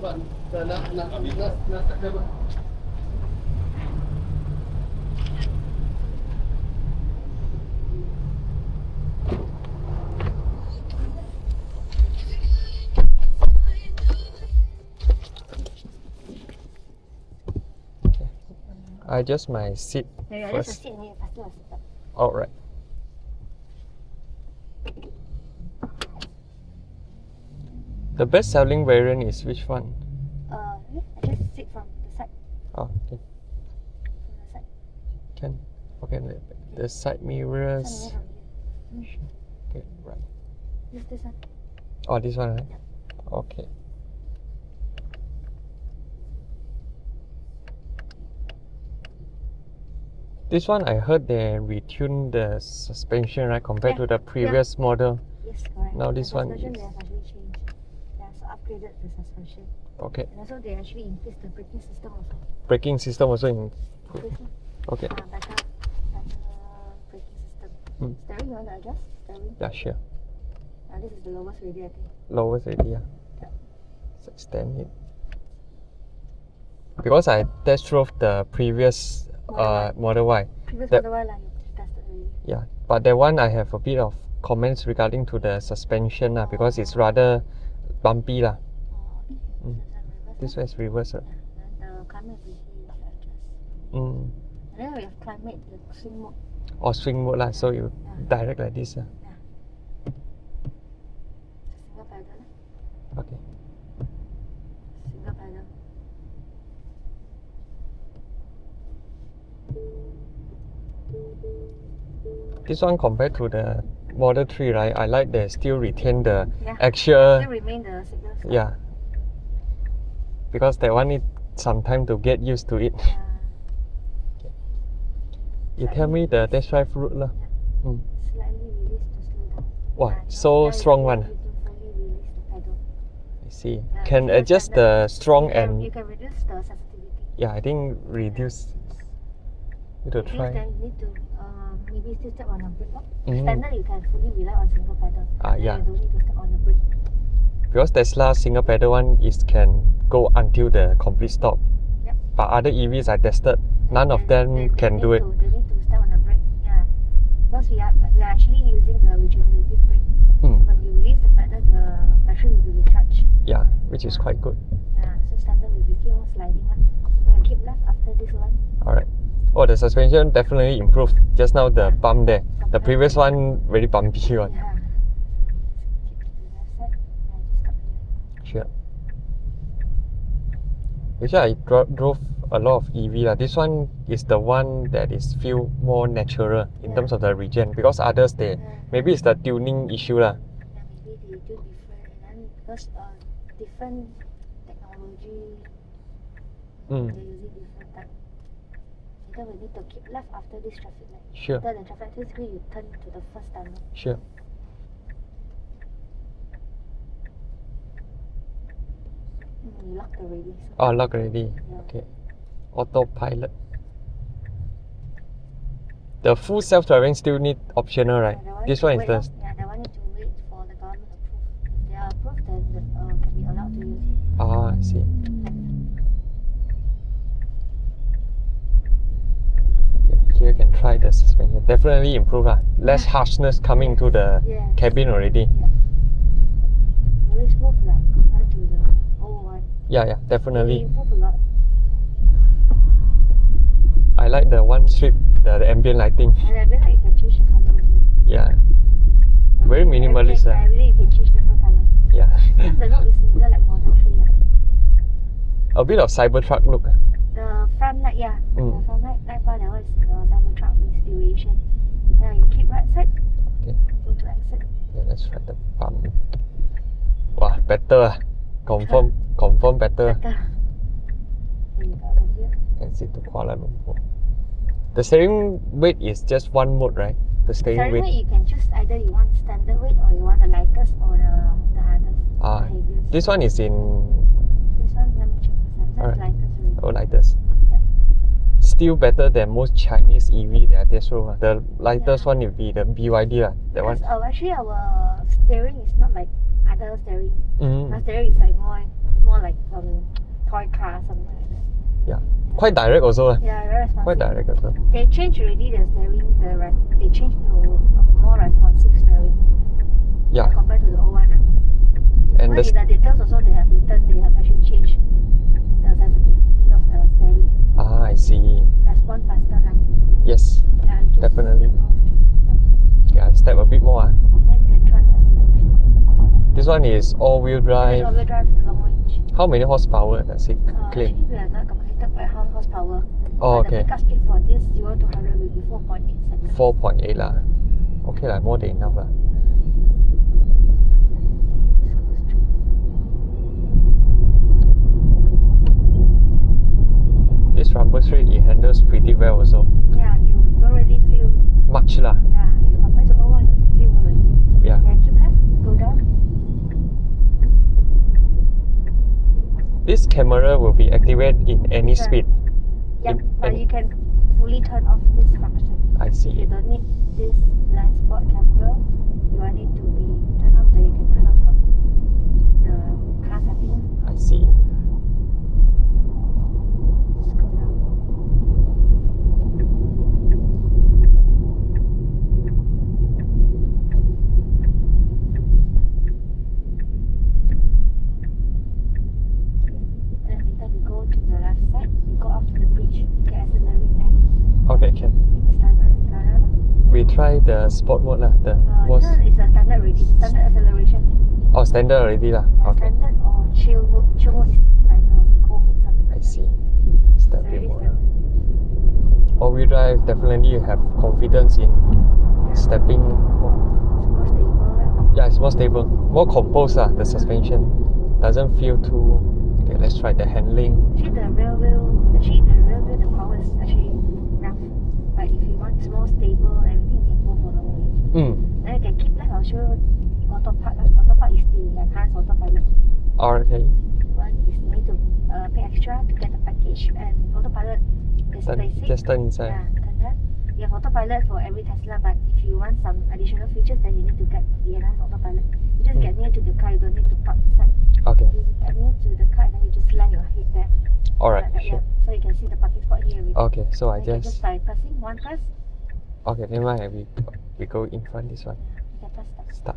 I adjust my seat Yeah, first. just a seat and you fasten your seatbelt. Alright. The best selling variant is which one? I just sit from the side. Oh, okay. From the side. Can. Okay, the side mirrors. Some from here. Okay, right. Just this one. Oh, this one, right? Yeah. Okay. This one I heard they retuned the suspension, right, compared to the previous model. Yes, correct. Now this one suspension is... they have actually changed. They also upgraded the suspension. Okay. And also they actually increased the braking system also. Braking system also in... Increase. Okay. Better braking system. Steering, you want to adjust? Steering? Yeah, sure. This is the lowest already, I think. Lowest already, yeah. Let's extend it. Because I test drove the previous Model Y. Previous that, Model Y line you tested already. Yeah, but that one I have a bit of comments regarding to the suspension because it's rather bumpy lah. Oh, okay. This one is reverse. Yeah. Then the climate we adjust. And then we have climate, the swing mode. Or swing mode lah, so you direct like this. Yeah. Single pedal. Okay. Single pedal. This one compared to the Model 3, right? I like they still retain the Yeah. actual... Still remain the signals. Yeah. Because that one need some time to get used to it. Yeah. You tell me the test drive route lah. Yeah. Slightly release to slow down. Wow, Yeah, so now strong you one. can fully release the pedal. I see. Yeah, Can it's adjust standard. the strong and... You can reduce the sensitivity. Yeah, I think reduce... Need to try. Then you need to maybe still step on the brake. Standard you can fully rely on single pedal. Yeah. You don't need to step on the brake. Because Tesla single pedal one is can go until the complete stop. Yep. But other EVs I tested, none of them can do it. They need to step on the brake. Yeah. Because we are actually using the regenerative brake. So when you release the pedal, the battery will be recharged. Yeah, which is quite good. Yeah. So standard will be keep on sliding one. You can keep left after this one. Alright. Oh, the suspension definitely improved. Just now the bump there. The previous one very bumpy one. Yeah. Keep to the left side. Yeah, just stop here. Sure. Actually, I drove a lot of EV lah. This one is the one that is feel more natural in terms of the regen. Because others they maybe it's the tuning issue lah. Yeah, maybe they do different, and then because different technology, they're using different type. Later we need to keep left after this traffic light. Sure. After the traffic light, basically you turn to the first tunnel. Sure. You locked already. So Oh, lock already. Yeah. Okay. Autopilot. The full self-driving still need optional, right? Yeah, that This need one to is wait, the... yeah, that one need to wait for the government approve. If they are approved, then can be allowed to use it. Ah, I see. Okay, here you can try the suspension. Definitely improve lah. Less harshness coming to the cabin already. Yeah. Very smooth lah compared to the old one. Yeah, They definitely. improve a lot. I like the one strip, the ambient lighting. And I feel like you can change the color also. Yeah. Very minimalist. Every day you can change different color. Yeah. The look is similar like Model 3. A bit of Cybertruck look. The front light, yeah. The front light bar, that one is Cybertruck inspiration. Yeah, you keep right side. Okay. Go to exit. Yeah, let's try the pump. Wow, better. Confirm better. Better. Here you go over here. Exit to Kuala Lumpur. The steering weight is just one mode, right? The steering weight. You can choose either you want standard weight or you want the lightest or the hardest. The heaviest. This one is in... This one, let me check first. That's lightest already. Oh, lightest. Yep. Still better than most Chinese EV that I test drove. The lightest one will be the BYD lah. That one. Actually our steering is not like other steering. My steering is like more like toy car, something like that. Yeah. Quite direct also. Yeah, very responsive. Quite direct also. They changed already the steering. They changed to a more responsive steering. Yeah. Compared to the old one. And in the details also they have actually changed the sensitivity of the steering. Ah, I see. Respond faster. Yes. Yeah, definitely. Yeah, step a bit more. Then you can try acceleration. This one is all-wheel drive. All-wheel drive, long range. How many horsepower does it claim? Actually, we are not calculated by horsepower. Oh, but okay. The pickup speed for this 0 to 100 will be 4.8 seconds. 4.8 lah. Okay lah, more than enough lah. This rumble straight, it handles pretty well also. Yeah, you don't really feel much lah. Yeah, if compared to old one, you feel already. Yeah. Yeah, keep left, go down. This camera will be activated in any speed. Yep, but you can fully turn off this function. I see. If you don't need this blind spot camera, you want it to be turned off, then you can turn off from the car setting. I see. Just go down. And later we go to the left side, we go up to the bridge, you can accelerate there. Okay, can. We try the sport mode lah. The This one is a standard already, standard acceleration. Oh, standard already lah. Yeah, Okay. standard or chill mode. Chill mode is like eco mode, something like I see. Step Very mode. standard. All-wheel drive, definitely you have confidence in stepping. It's more stable. Yeah, it's more stable, more composed lah. The suspension doesn't feel too. Okay, let's try the handling. Actually, the rear wheel, the power is actually enough. But if you want more stable, everything you can go for the way. Then you can keep left. I'll show you Autopilot. Autopilot is the enhanced Autopilot. Okay. One is you need to pay extra to get the package, and Autopilot is basic. Just turn inside. Yeah, turn that. You have Autopilot for every Tesla, but if you want some additional features, then you need to get the enhanced Autopilot. You just get near to the car, you don't need to park inside. Okay. You get near to the car, and then you just land your head there. Alright, Like that, sure. yeah. So you can see the parking spot here. Okay, so I You can just. by pressing one press, Okay, never mind. We go in front this one. you can press start. Start.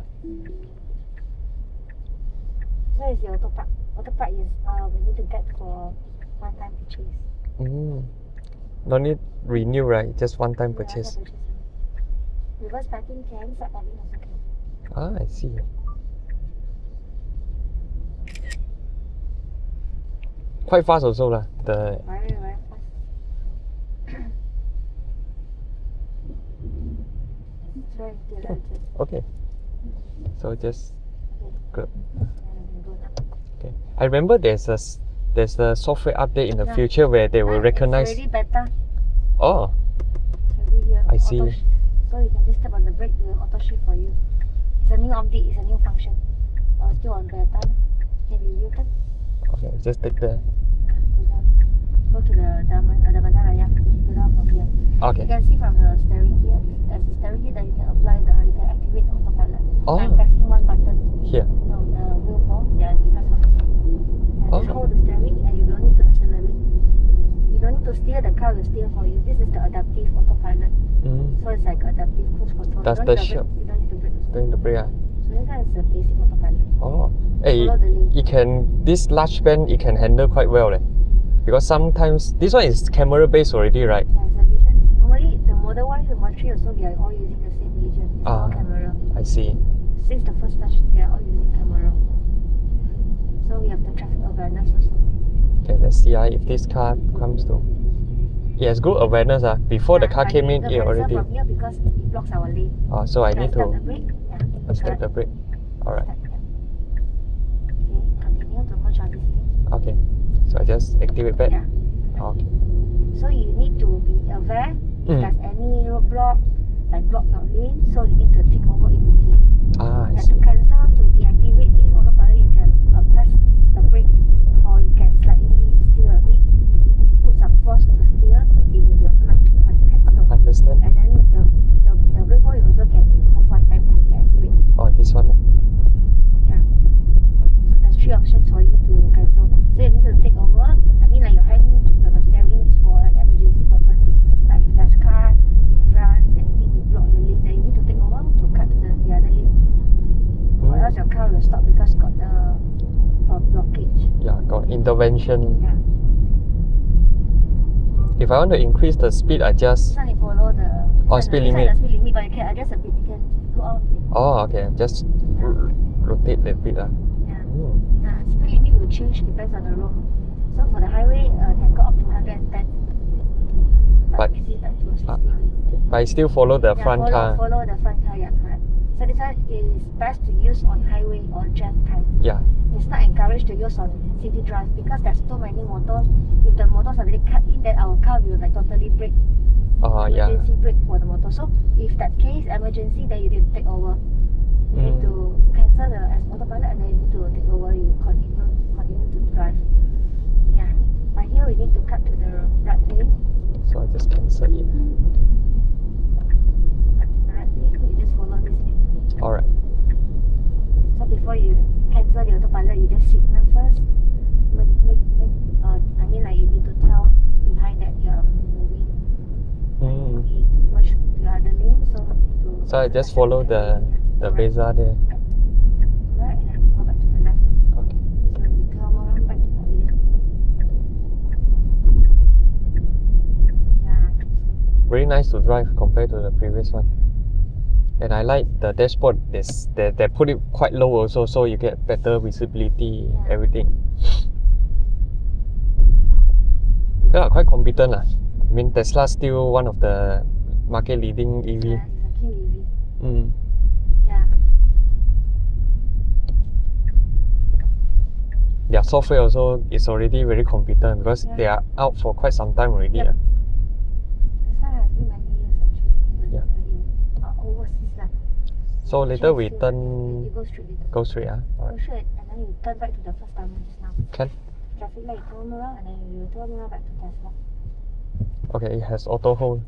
So is the Autopilot. Autopilot is we need to get for one-time purchase. No need renew, right? Just one time Yeah, purchase. one-time purchase. Reverse parking can, side parking also can. Ah, I see. Quite fast also lah. The Very, very fast. It's very intelligent. okay. So just Okay. good. And we go now. Okay. I remember there's a software update in the Yeah. future where they will recognize. It's already better. Oh, It's already here. I see. So you can just step on the brake, it will auto shift for you. It's a new update, it's a new function. Still on beta. Can you U-turn? okay. Just take the. Go down. Go to the Bandar Raya. Go down from here. Okay. You can see from the steering here. If there's a steering here, then you can you can activate Autopilot. Oh. I'm pressing one button. Here. No, the wheel ball. Yeah, just press one button. And just Oh. hold the steering and you don't need to accelerate. You don't need to steer, the car will steer for you. This is the adaptive Autopilot. So it's like adaptive cruise control. Does you the don't need shop- brake. You don't need to brake. Doing the brake. So this one is the basic Autopilot. Oh. Hey, Follow the lane. it can this large band it can handle quite well leh. Because sometimes this one is camera based already, right? Yeah, it's a vision. Normally the Model Y, the Model 3 also we are all using the same vision. It's all camera. I see. Since the first batch, they are all using camera. So we have the traffic awareness also. Okay, let's see if this car comes to. It has good awareness before the car But came you in need it to already. from here because it blocks our lane. So I need Step the to brake. Yeah. step the brake. Alright. Step, yeah. Okay, continue to merge on this lane. Okay. So I just activate back. Yeah. Okay. So you need to be aware if Mm. there's any roadblock, like block your lane, so you need to take over immediately. I And see. to cancel, to deactivate this Autopilot, you can press the brake or you can slightly steer a bit. You put some force to steer, it will be automatically cancel. Understand? And then the wheel ball you also can press one time to deactivate. Oh, this one. Yeah. So there's three intervention. Yeah. If I want to increase the speed, I just... This one you follow the speed this limit. one the speed limit, but you can adjust a bit. You can go out a bit. Oh, okay. Just rotate a bit. Yeah. Mm. Speed limit will change depends on the road. So for the highway, can go up to 110. But- we see back to 60. But I still follow the front car. Follow the front car, yeah, correct. So this one is best to use on highway or jam time. Yeah. It's not encouraged to use on city drive because there's too many motors. If the motors are really cut in, then our car will like totally brake. Yeah. Emergency brake for the motor. So if that case emergency, then you need to take over. You need to cancel the autopilot and then you need to take over. You continue to drive. Yeah. But here we need to cut to the right lane. So I just cancel it. Cut to the right lane. You just follow this lane. Alright. So before you cancel the autopilot, you just signal first. I mean, like you need to tell behind that you're moving. You need to merge to the other lane, so you need to. So I just follow the Beza there. Right, and then go back to the left. Okay. So you come around back to the rear. Yeah. Very nice to drive compared to the previous one. And I like the dashboard. They put it quite low also, so you get better visibility, everything. They are quite competent. I mean, Tesla still one of the market leading EV. Yeah, it's a king EV. Mm. Yeah. Their software also is already very competent because they are out for quite some time already. Yep. Tesla has been many years actually. Yeah. In overseas lah. So later we You turn... go straight later. Go straight, Go Alright. straight and then you turn back to the first timer just now. Can? Traffic light, turn around and then you turn around back to Tesla. Okay, it has auto hold.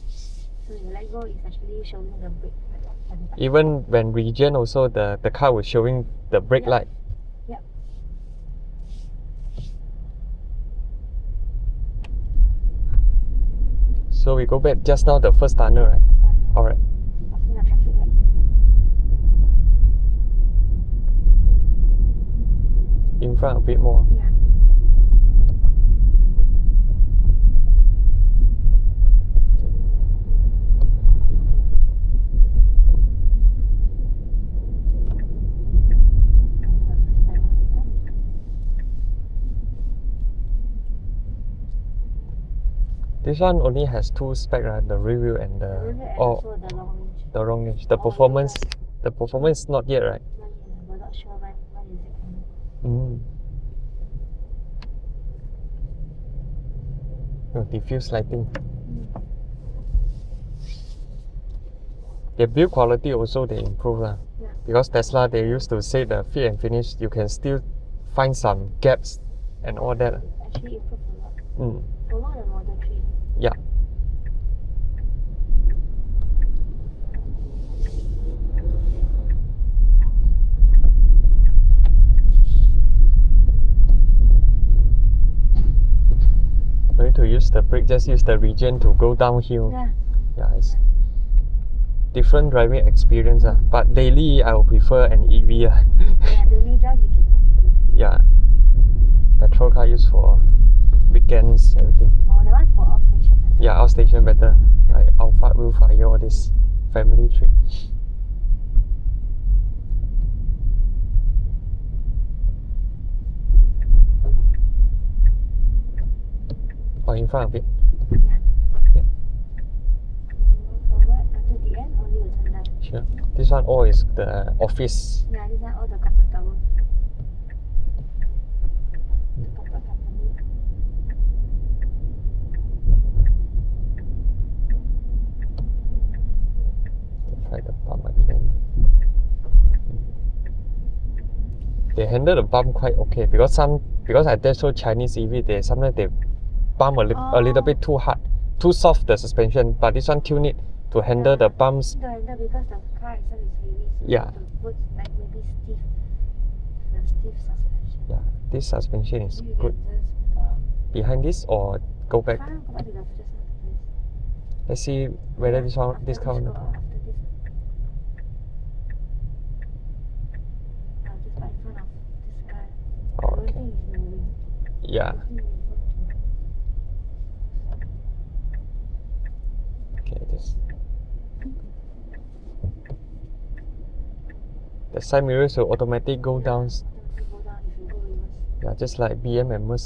So you let go, it's actually showing the brake light. Even when regen also, the car was showing the brake light. Yep. So we go back just now, the first tunnel, right? First timer. Alright. Passing the traffic light. In front a bit more. Yeah. This one only has two specs, right? The rear wheel and the Also the long range. the long range. The performance is not yet, right? We're not sure when is it coming. Diffuse lighting. The build quality also they improve lah. Yeah. Because Tesla they used to say the fit and finish you can still find some gaps and all that. Actually improved a lot. Mm. Follow the Model 3. Yeah. No need to use the brake, just use the regen to go downhill. Yeah. Yeah, it's different driving experience. But daily I will prefer an EV. Yeah, daily drive you can move. Yeah. Petrol car used for weekends, everything. Oh, the one for off station. Yeah, outstation better. Like Alpha, Wilfire, all this family trip. Or in front of it. Yeah. Forward until the end, only will turn left. Sure. This one all is the office. Yeah, these are all the corporate tower. The corporate company. Try the bump again. They handle the bump quite okay because I test so Chinese EV sometimes they bump a little bit too hard, too soft the suspension. But this one tune it to handle the bumps. To handle because the car itself is heavy, so Yeah. you have to put like maybe stiff suspension. Yeah, this suspension is You good. can just Behind this or go back. go back to the just place. Let's see whether this one After this car. go out after this. Just by in front of this guy. I don't Okay. think he's moving. Yeah. Okay, this. The side mirrors will automatically go down. You go down if you go reverse. Yeah, just like BM and Merc.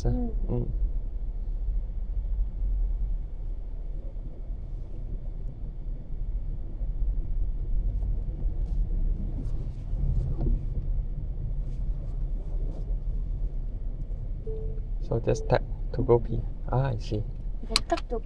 So just tap to go P. I see. You can tap to